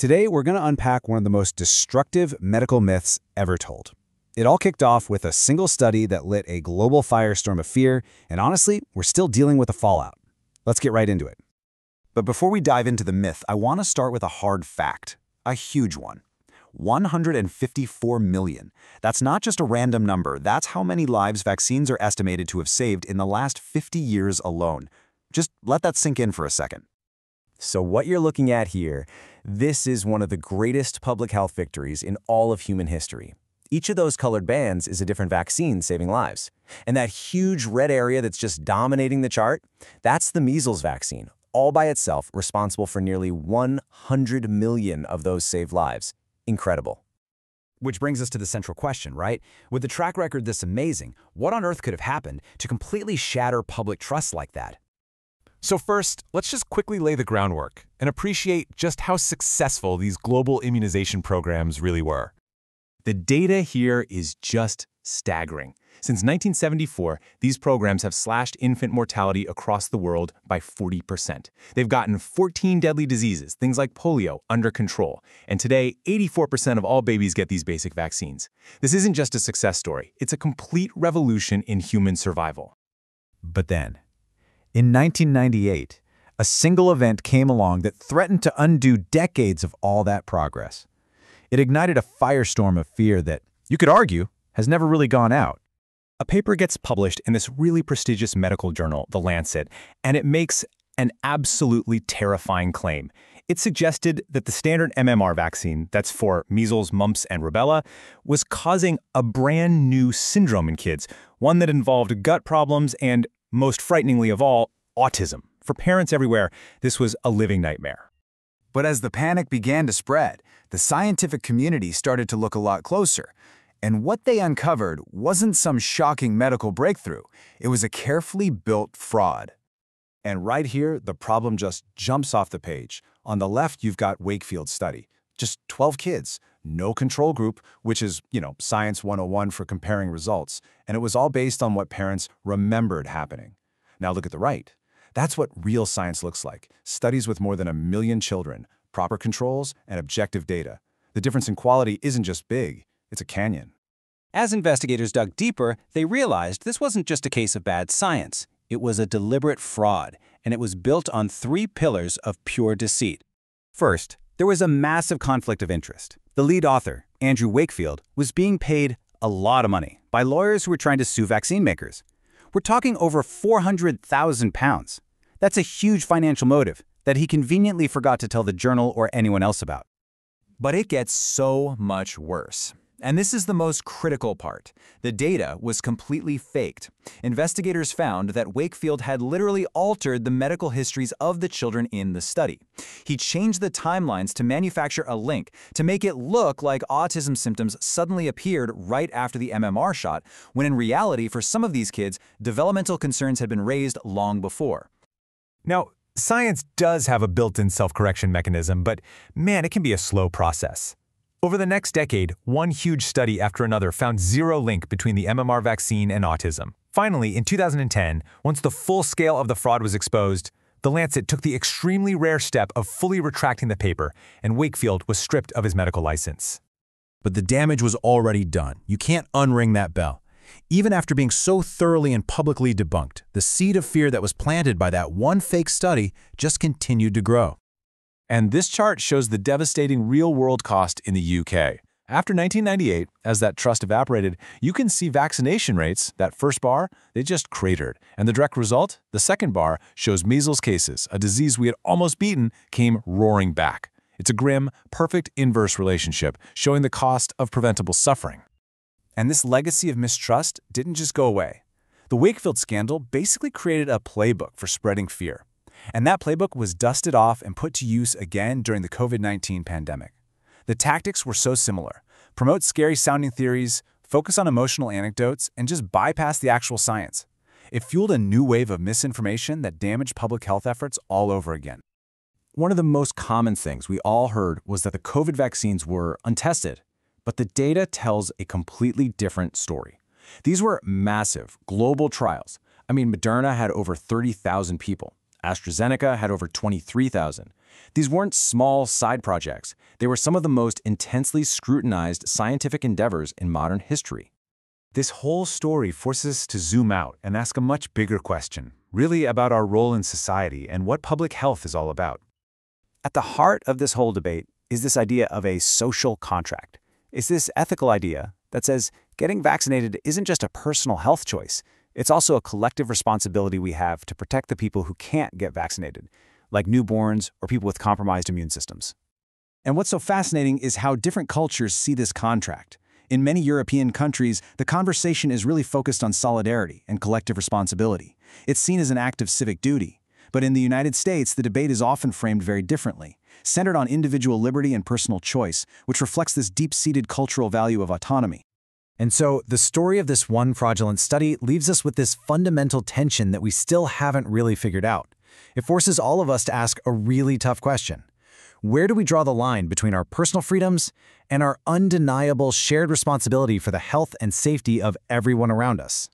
Today, we're going to unpack one of the most destructive medical myths ever told. It all kicked off with a single study that lit a global firestorm of fear, and honestly, we're still dealing with the fallout. Let's get right into it. But before we dive into the myth, I want to start with a hard fact, a huge one. 154 million. That's not just a random number, that's how many lives vaccines are estimated to have saved in the last 50 years alone. Just let that sink in for a second. So what you're looking at here, this is one of the greatest public health victories in all of human history. Each of those colored bands is a different vaccine saving lives. And that huge red area that's just dominating the chart, that's the measles vaccine, all by itself responsible for nearly 100 million of those saved lives. Incredible. Which brings us to the central question, right? With the track record this amazing, what on earth could have happened to completely shatter public trust like that? So first, let's just quickly lay the groundwork and appreciate just how successful these global immunization programs really were. The data here is just staggering. Since 1974, these programs have slashed infant mortality across the world by 40%. They've gotten 14 deadly diseases, things like polio, under control. And today, 84% of all babies get these basic vaccines. This isn't just a success story. It's a complete revolution in human survival. But then, in 1998, a single event came along that threatened to undo decades of all that progress. It ignited a firestorm of fear that, you could argue, has never really gone out. A paper gets published in this really prestigious medical journal, The Lancet, and it makes an absolutely terrifying claim. It suggested that the standard MMR vaccine, that's for measles, mumps, and rubella, was causing a brand new syndrome in kids, one that involved gut problems and, most frighteningly of all, autism. For parents everywhere, this was a living nightmare. But as the panic began to spread, the scientific community started to look a lot closer. And what they uncovered wasn't some shocking medical breakthrough. It was a carefully built fraud. And right here, the problem just jumps off the page. On the left, you've got Wakefield's study. Just 12 kids, no control group, which is, Science 101 for comparing results. And it was all based on what parents remembered happening. Now look at the right. That's what real science looks like. Studies with more than 1 million children, proper controls, and objective data. The difference in quality isn't just big, it's a canyon. As investigators dug deeper, they realized this wasn't just a case of bad science. It was a deliberate fraud, and it was built on 3 pillars of pure deceit. First, there was a massive conflict of interest. The lead author, Andrew Wakefield, was being paid a lot of money by lawyers who were trying to sue vaccine makers. We're talking over £400,000. That's a huge financial motive that he conveniently forgot to tell the journal or anyone else about. But it gets so much worse. And this is the most critical part. The data was completely faked. Investigators found that Wakefield had literally altered the medical histories of the children in the study. He changed the timelines to manufacture a link to make it look like autism symptoms suddenly appeared right after the MMR shot, when in reality, for some of these kids, developmental concerns had been raised long before. Now, science does have a built-in self-correction mechanism, but man, it can be a slow process. Over the next decade, one huge study after another found zero link between the MMR vaccine and autism. Finally, in 2010, once the full scale of the fraud was exposed, The Lancet took the extremely rare step of fully retracting the paper, and Wakefield was stripped of his medical license. But the damage was already done. You can't unring that bell. Even after being so thoroughly and publicly debunked, the seed of fear that was planted by that one fake study just continued to grow. And this chart shows the devastating real-world cost in the UK. After 1998, as that trust evaporated, you can see vaccination rates, that first bar, they just cratered. And the direct result, the second bar, shows measles cases, a disease we had almost beaten, came roaring back. It's a grim, perfect inverse relationship, showing the cost of preventable suffering. And this legacy of mistrust didn't just go away. The Wakefield scandal basically created a playbook for spreading fear. And that playbook was dusted off and put to use again during the COVID-19 pandemic. The tactics were so similar. Promote scary-sounding theories, focus on emotional anecdotes, and just bypass the actual science. It fueled a new wave of misinformation that damaged public health efforts all over again. One of the most common things we all heard was that the COVID vaccines were untested. But the data tells a completely different story. These were massive, global trials. Moderna had over 30,000 people. AstraZeneca had over 23,000. These weren't small side projects. They were some of the most intensely scrutinized scientific endeavors in modern history. This whole story forces us to zoom out and ask a much bigger question, really about our role in society and what public health is all about. At the heart of this whole debate is this idea of a social contract. It's this ethical idea that says getting vaccinated isn't just a personal health choice. It's also a collective responsibility we have to protect the people who can't get vaccinated, like newborns or people with compromised immune systems. And what's so fascinating is how different cultures see this contract. In many European countries, the conversation is really focused on solidarity and collective responsibility. It's seen as an act of civic duty. But in the United States, the debate is often framed very differently, centered on individual liberty and personal choice, which reflects this deep-seated cultural value of autonomy. And so the story of this one fraudulent study leaves us with this fundamental tension that we still haven't really figured out. It forces all of us to ask a really tough question. Where do we draw the line between our personal freedoms and our undeniable shared responsibility for the health and safety of everyone around us?